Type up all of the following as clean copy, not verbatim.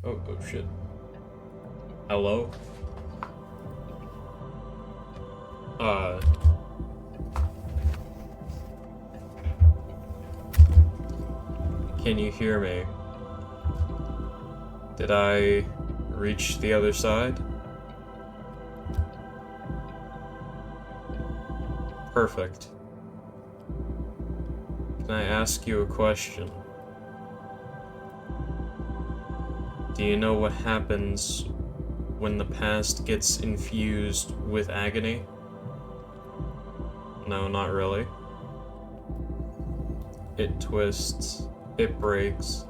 Oh shit. Hello? Uh... Can you hear me? Did I reach the other side? Perfect. Can I ask you a question? Do you know what happens when the past gets infused with agony? No, not really. It twists, it breaks,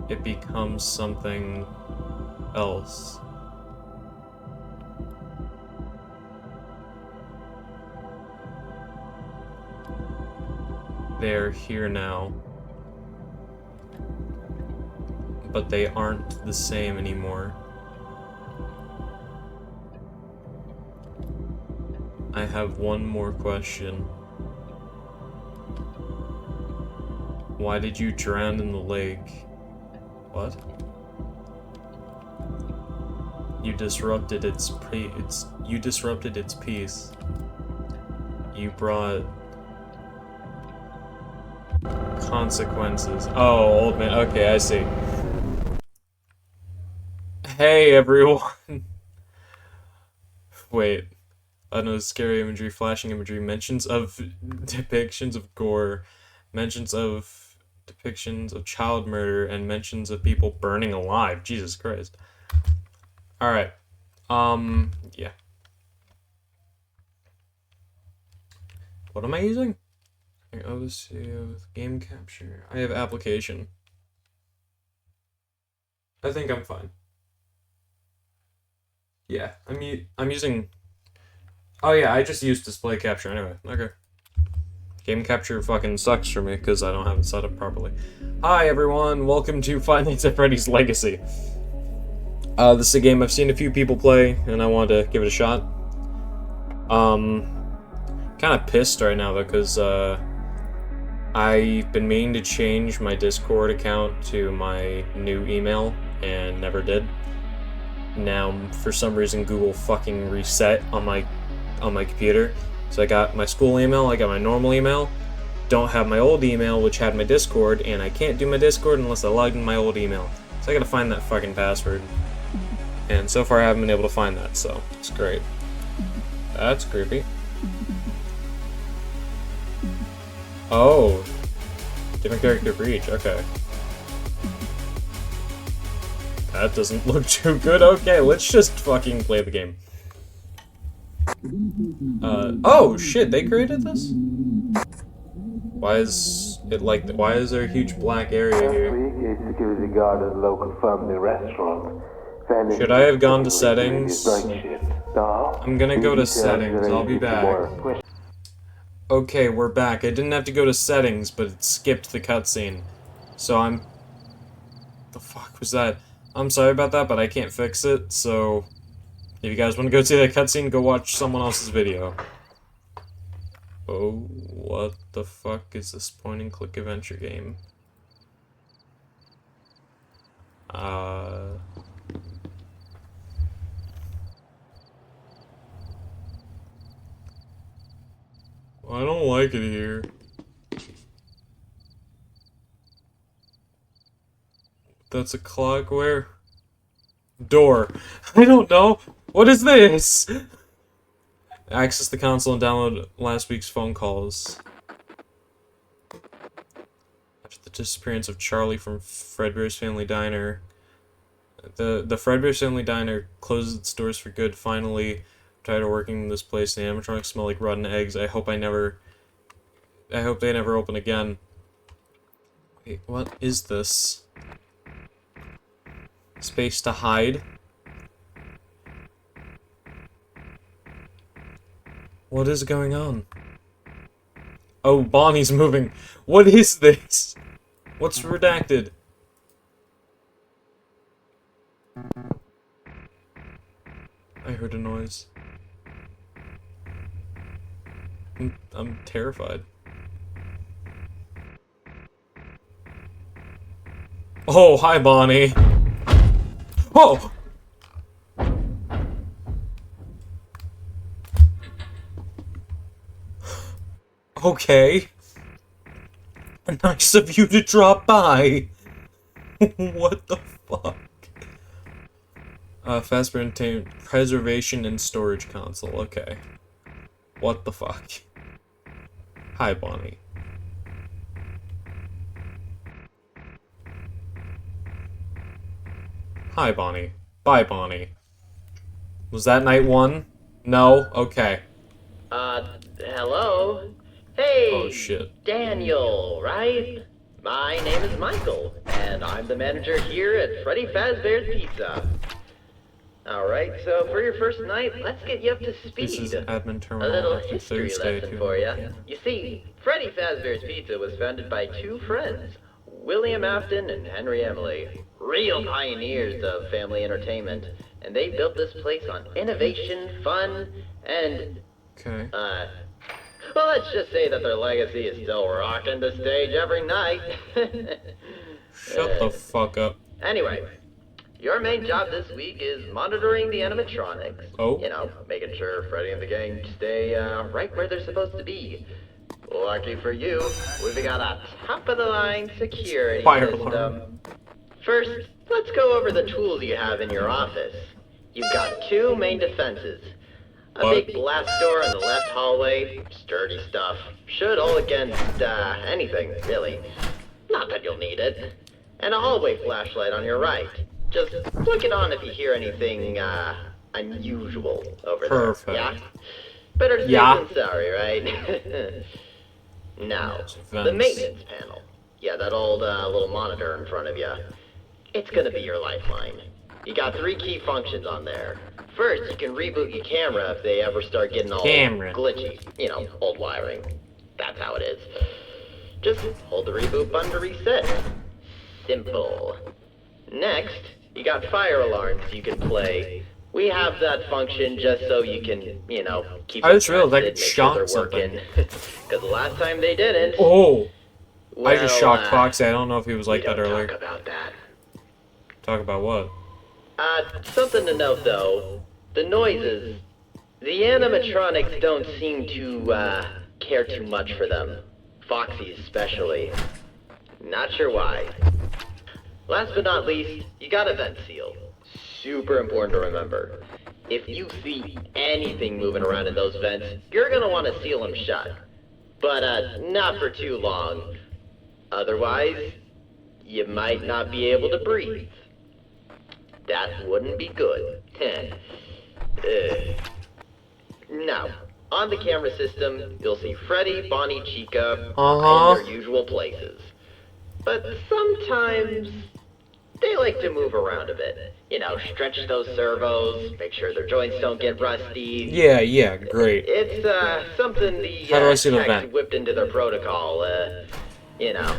it becomes something else. They're here now. But they aren't the same anymore. I have one more question. Why did you drown in the lake? What? You disrupted its peace. You brought consequences. Oh, old man. Okay, I see. Hey, everyone. Wait. No scary imagery, flashing imagery, mentions of depictions of gore, mentions of depictions of child murder, and mentions of people burning alive. Jesus Christ. Alright. Yeah. What am I using? Oh, let's see, game capture. I have application. I think I'm fine. Yeah, I'm using... Oh yeah, I just used display capture anyway. Okay. Game capture fucking sucks for me because I don't have it set up properly. Hi everyone, welcome to Five Nights at Freddy's Legacy. This is a game I've seen a few people play, and I wanted to give it a shot. Kind of pissed right now though, because I've been meaning to change my Discord account to my new email, and never did. Now, for some reason, Google fucking reset on my computer. So I got my school email, I got my normal email, don't have my old email, which had my Discord, and I can't do my Discord unless I log in my old email. So I gotta find that fucking password. And so far I haven't been able to find that, so it's great. That's creepy. Oh. Different character for each, okay. That doesn't look too good. Okay, let's just fucking play the game. Oh shit, they created this? Why is there a huge black area here? Security guard at a local family restaurant. Should I have gone to settings? I'm gonna go to settings, I'll be back. Okay, we're back. I didn't have to go to settings, but it skipped the cutscene. So the fuck was that? I'm sorry about that, but I can't fix it, so... If you guys want to go see that cutscene, go watch someone else's video. Oh, what the fuck is this point-and-click adventure game? I don't like it here. That's a clock where? Door. I don't know. What is this? Access the console and download last week's phone calls. After the disappearance of Charlie from Fredbear's Family Diner. The Fredbear's Family Diner closes its doors for good, finally. I'm tired of working in this place. The animatronics smell like rotten eggs. I hope they never open again. Wait, what is this? Space to hide? What is going on? Oh, Bonnie's moving. What is this? What's redacted? I heard a noise. I'm terrified. Oh, hi, Bonnie. Oh! Okay. Nice of you to drop by. What the fuck? Fast preservation and storage console. Okay. What the fuck? Hi, Bonnie. Hi, Bonnie. Bye, Bonnie. Was that night one? No? Okay. Hello? Hey, Oh, shit. Daniel, right? My name is Michael, and I'm the manager here at Freddy Fazbear's Pizza. Alright, so for your first night, let's get you up to speed. This is admin A terminal little after history Thursday, lesson too. for you. You see, Freddy Fazbear's Pizza was founded by two friends, William Afton and Henry Emily. Real pioneers of family entertainment. And they built this place on innovation, fun, and Okay. well, let's just say that their legacy is still rocking the stage every night. Shut the fuck up. Anyway, your main job this week is monitoring the animatronics. Oh? You know, making sure Freddy and the gang stay right where they're supposed to be. Lucky for you, we've got a top-of-the-line security Fire system. alarm. First, let's go over the tools you have in your office. You've got two main defenses. A What? big blast door in the left hallway, sturdy stuff. Should hold against, anything, really. Not that you'll need it. And a hallway flashlight on your right. Just flick it on if you hear anything, unusual over Perfect. there. Yeah? Better safe Yeah. than sorry, right? Now, the Vents. maintenance panel. Yeah, that old, little monitor in front of you. It's gonna be your lifeline. You got three key functions on there. First, you can reboot your camera if they ever start getting all Camera. glitchy. You know, old wiring. That's how it is. Just hold the reboot button to reset. Simple. Next, you got fire alarms you can play. We have that function just so you can, you know, keep I just realized I tested, could make shock sure they're working. Because the last time they didn't, Oh! well, I just shocked Foxy. I don't know if he was like we that don't earlier. talk about that. Talk about what? Something to note though. The noises. The animatronics don't seem to, care too much for them. Foxy especially. Not sure why. Last but not least, you got a vent seal. Super important to remember. If you see anything moving around in those vents, you're gonna want to seal them shut. But, not for too long. Otherwise, you might not be able to breathe. That wouldn't be good. Now, on the camera system, you'll see Freddy, Bonnie, Chica, Uh-huh. in their usual places. But sometimes, they like to move around a bit. You know, stretch those servos, make sure their joints don't get rusty. Yeah, great. It's, something the, How do I see the techs vent? whipped into their protocol, you know.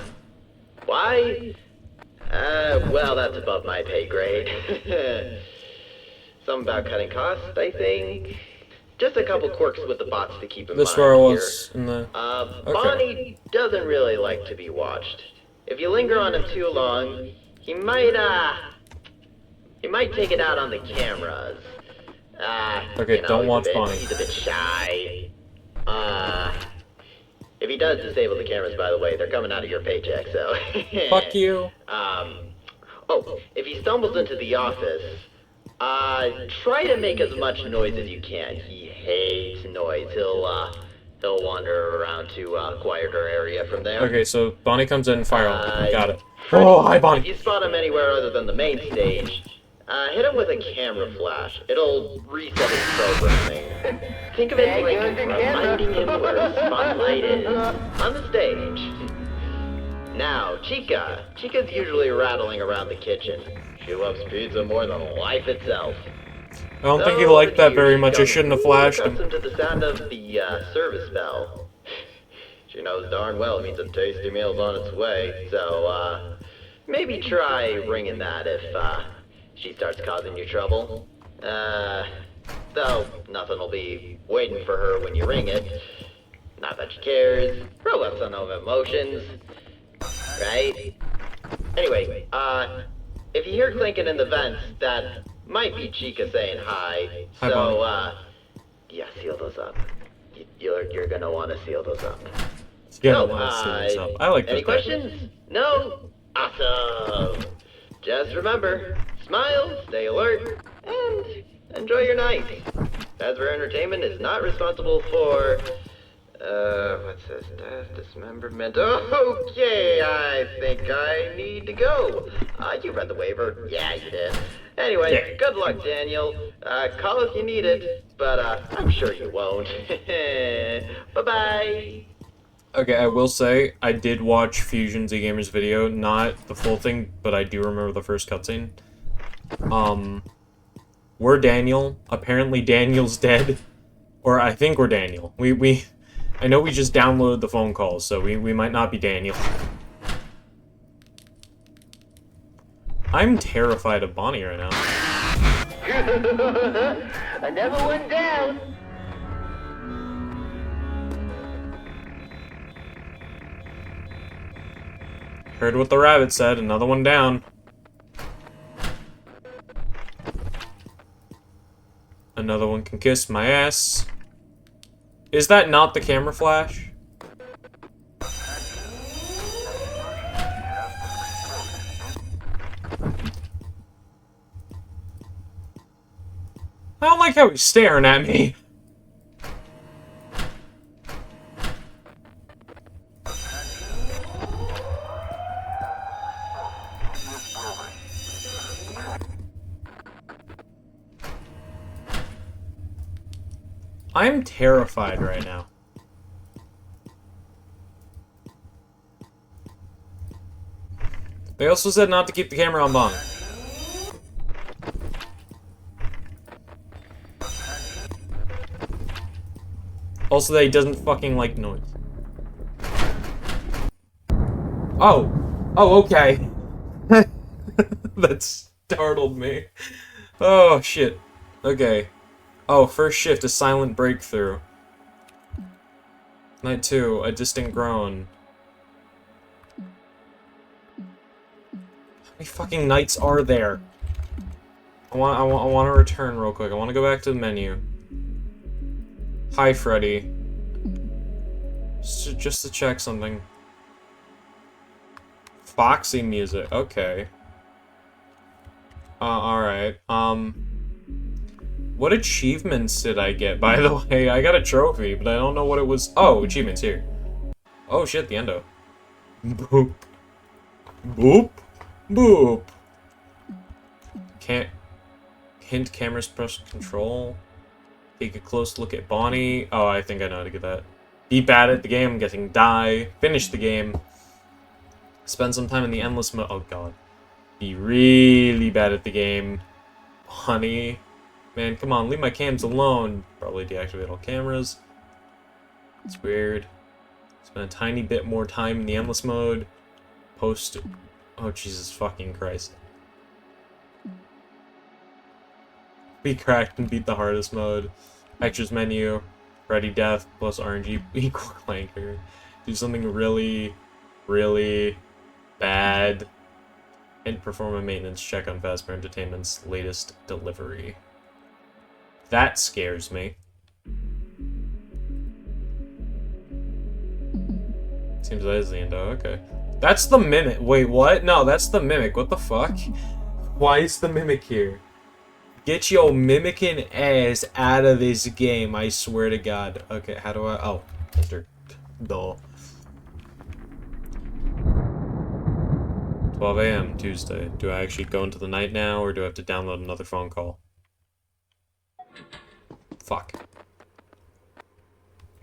Why? Well, that's above my pay grade. Something about cutting costs, I think. Just a couple quirks with the bots to keep in This mind where I here. was in the... Okay. Bonnie doesn't really like to be watched. If you linger on him too long, he might take it out on the cameras. Okay, you know, don't watch Bonnie. He's a bit shy. If he does disable the cameras, by the way, they're coming out of your paycheck, so... Fuck you. Oh, if he stumbles into the office, try to make as much noise as you can. He hates noise. He'll wander around to a quieter area from there. Okay, so Bonnie comes in, fire alarm. Got it. Freddy, Oh, hi, if Bonnie. you spot him anywhere other than the main stage, hit him with a camera flash. It'll reset his programming. Think of it like reminding him where the spotlight is on the stage. Now, Chica. Chica's usually rattling around the kitchen. She loves pizza more than life itself. I don't think he liked that very much. I shouldn't have flashed him. Accustomed to the sound of the service bell. She knows darn well it means a tasty meal's on its way, so maybe try ringing that if she starts causing you trouble. Though nothing will be waiting for her when you ring it. Not that she cares. Robots don't know emotions, right? Anyway, If you hear clinking in the vents, that might be Chica saying hi. Hi, So, Bonnie. yeah, seal those up. You're gonna want to seal those up. You're gonna So, want to seal this up. I like any this guy. questions? No? Awesome. Just remember, smile, stay alert, and enjoy your night. Fazbear Entertainment is not responsible for, what's this? Death, dismemberment. Okay, I think I need to go. You read the waiver. Yeah, you did. Anyway, good luck, Daniel. Call if you need it, but, I'm sure you won't. Bye-bye. Okay, I will say, I did watch Fusion Z Gamer's video, not the full thing, but I do remember the first cutscene. We're Daniel. Apparently Daniel's dead. Or I think we're Daniel. I know we just downloaded the phone calls, so we might not be Daniel. I'm terrified of Bonnie right now. Another one down. Heard what the rabbit said, another one down. Another one can kiss my ass. Is that not the camera flash? I don't like how he's staring at me. I'm terrified right now. They also said not to keep the camera on Bonnie. Also, that he doesn't fucking like noise. Oh. Oh, okay. That startled me. Oh, shit. Okay. Oh, first shift, a silent breakthrough. Night 2, a distant groan. How many fucking nights are there? I want to return real quick. I want to go back to the menu. Hi, Freddy. Just to check something. Foxy music. Okay. Alright. What achievements did I get, by the way? I got a trophy, but I don't know what it was. Oh, achievements here. Oh shit, the endo. Boop. Boop. Boop. Can't. Hint cameras press control. Take a close look at Bonnie. Oh, I think I know how to get that. Be bad at the game, getting die. Finish the game. Spend some time in the endless mode. Oh god. Be really bad at the game. Honey. Man, come on, leave my cams alone. Probably deactivate all cameras. It's weird. Spend a tiny bit more time in the endless mode. Post. Oh, Jesus fucking Christ. Be cracked and beat the hardest mode. Extras menu. Ready death plus RNG equal clanker. Do something really, really bad. And perform a maintenance check on Fazbear Entertainment's latest delivery. That scares me. Seems that is the endo, okay. That's the Mimic. Wait, what? No, that's the Mimic. What the fuck? Why is the Mimic here? Get your mimicking ass out of this game, I swear to God. Okay, how do I... Oh, enter. Duh. 12 a.m. Tuesday. Do I actually go into the night now, or do I have to download another phone call? Fuck.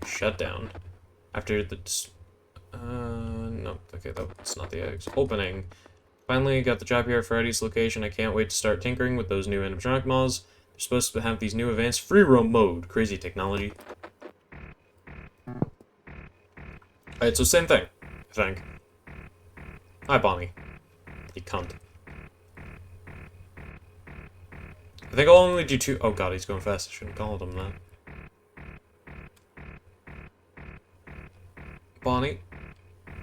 Shutdown. After the... no. Okay, that's not the eggs. Opening. Finally got the job here at Freddy's location. I can't wait to start tinkering with those new animatronic models. They're supposed to have these new advanced free roam mode. Crazy technology. Alright, so same thing, I think. Hi, Bonnie. You cunt. I think I'll only do 2. Oh god, he's going fast. I shouldn't have called him that. Bonnie.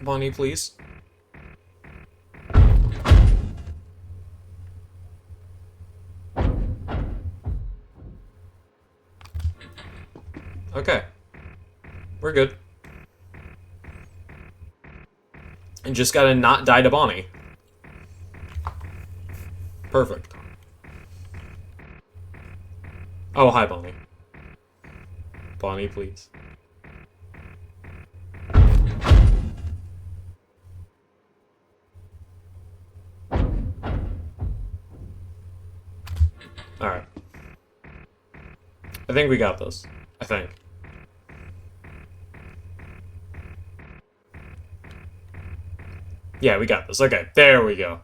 Bonnie, please. Okay. We're good. And just gotta not die to Bonnie. Perfect. Oh, hi, Bonnie. Bonnie, please. Alright. I think we got this. I think. Yeah, we got this. Okay, there we go.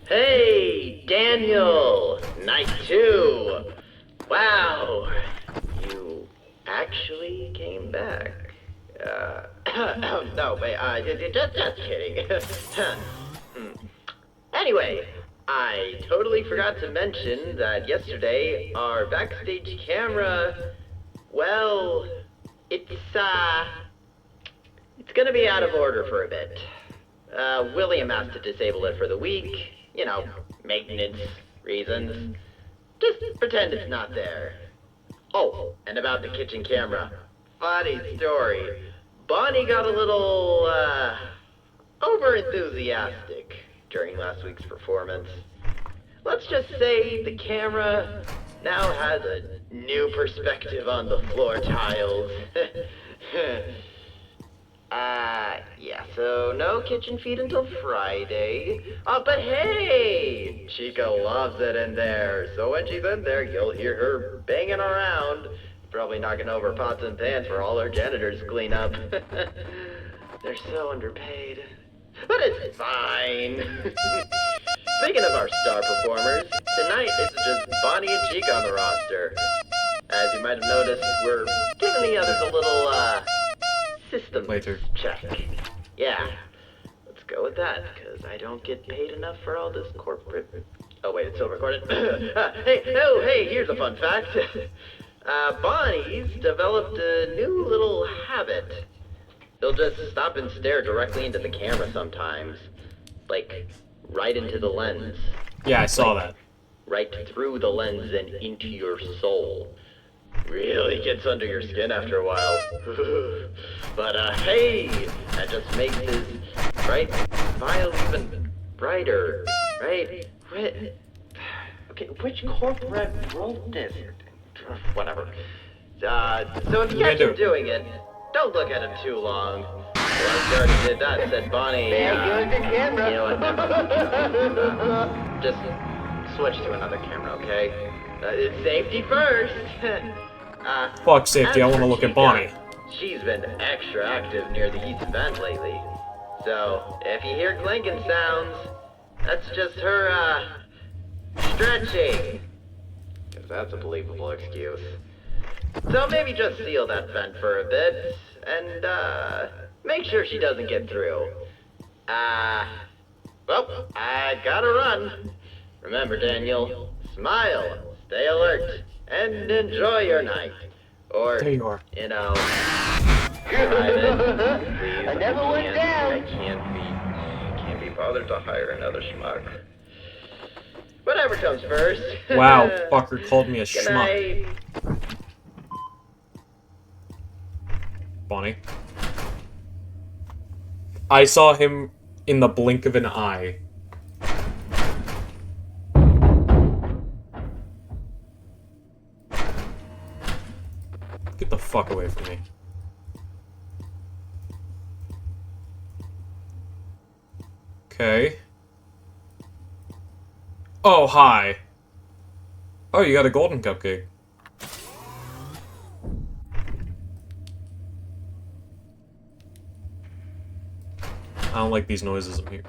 Hey, Daniel! Night 2! Wow! You actually came back. No, wait, just kidding. Anyway, I totally forgot to mention that yesterday our backstage camera, well, it's gonna be out of order for a bit. William has to disable it for the week. You know, maintenance reasons. Just pretend it's not there. Oh, and about the kitchen camera. Funny story. Bonnie got a little, over-enthusiastic during last week's performance. Let's just say the camera now has a new perspective on the floor tiles. Yeah, so no kitchen feed until Friday. But hey! Chica loves it in there, so when she's in there, you'll hear her banging around. Probably knocking over pots and pans for all her janitors to clean up. They're so underpaid. But it's fine. Speaking of our star performers, tonight it's just Bonnie and Chica on the roster. As you might have noticed, we're giving the others a little, systems Later. check. Yeah, let's go with that, because I don't get paid enough for all this corporate... Oh wait, it's still recorded. Hey, here's a fun fact. Bonnie's developed a new little habit. He'll just stop and stare directly into the camera sometimes. Like, right into the lens. Yeah, I saw that. Right through the lens and into your soul. Really gets under your skin after a while. But, hey! That just makes his bright smile even brighter, right? Okay, which corporate wrote this? Whatever. So if you catch him doing it, don't look at him too long. Well, I already did that, said Bonnie. There goes the camera. You know what? Just switch to another camera, okay? Safety first. Fuck safety, I want to look at Bonnie. She's been extra active near the east vent lately. So, if you hear clinking sounds, that's just her, stretching. Because that's a believable excuse. So maybe just seal that vent for a bit, and, make sure she doesn't get through. Well, I gotta run. Remember, Daniel, smile, stay alert, and enjoy your night. Or, There you are. you know, private, please. I never went down. I can't be bothered to hire another schmuck. Whatever comes first. Wow, fucker called me a Good schmuck. night. Bonnie. I saw him in the blink of an eye. Get the fuck away from me. Okay. Oh, hi. Oh, you got a golden cupcake. I don't like these noises in here.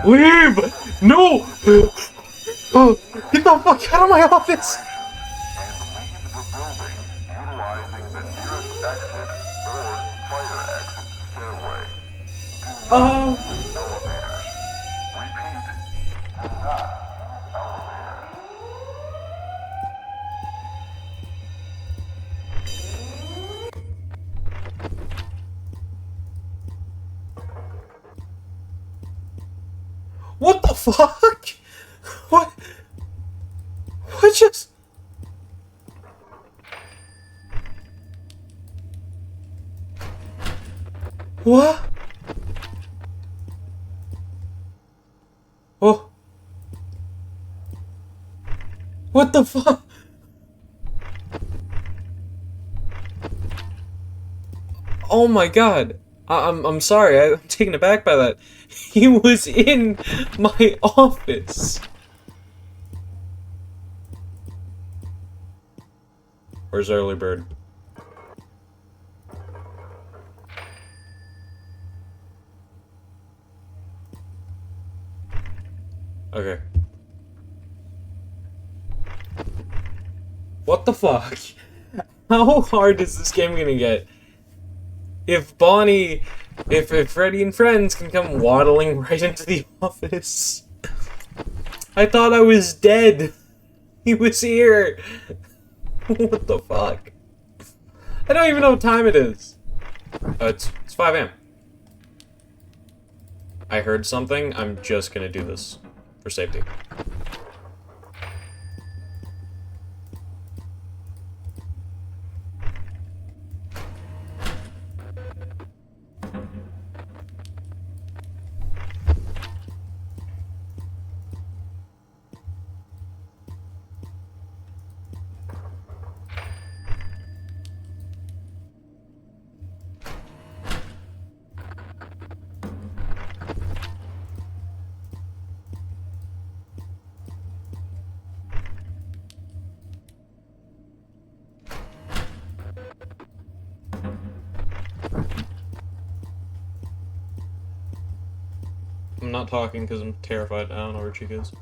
Leave! No! Get the fuck out of my office! fuck? What? What just... What? Oh. What the fuck? Oh my god. I'm sorry, I'm taken aback by that. He was in my office. Where's early bird? Okay. What the fuck? How hard is this game gonna get? If Bonnie, if Freddy and friends can come waddling right into the office. I thought I was dead. He was here. What the fuck? I don't even know what time it is. It's 5 a.m. I heard something. I'm just gonna do this for safety. I'm not talking because I'm terrified. I don't know where Chica is.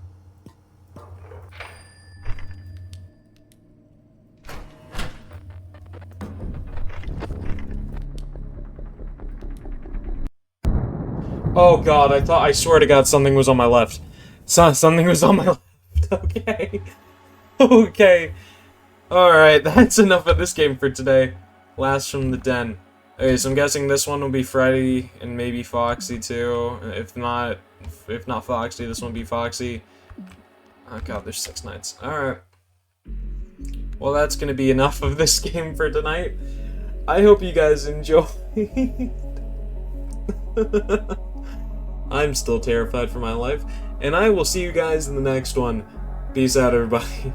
Oh god, I swear to god something was on my left. Something was on my left. Okay. Okay. Alright, that's enough of this game for today. Last from the Den. Okay, so I'm guessing this one will be Freddy and maybe Foxy too. If not Foxy, this one will be Foxy. Oh god, there's 6 nights. Alright. Well, that's gonna be enough of this game for tonight. I hope you guys enjoyed. I'm still terrified for my life. And I will see you guys in the next one. Peace out, everybody.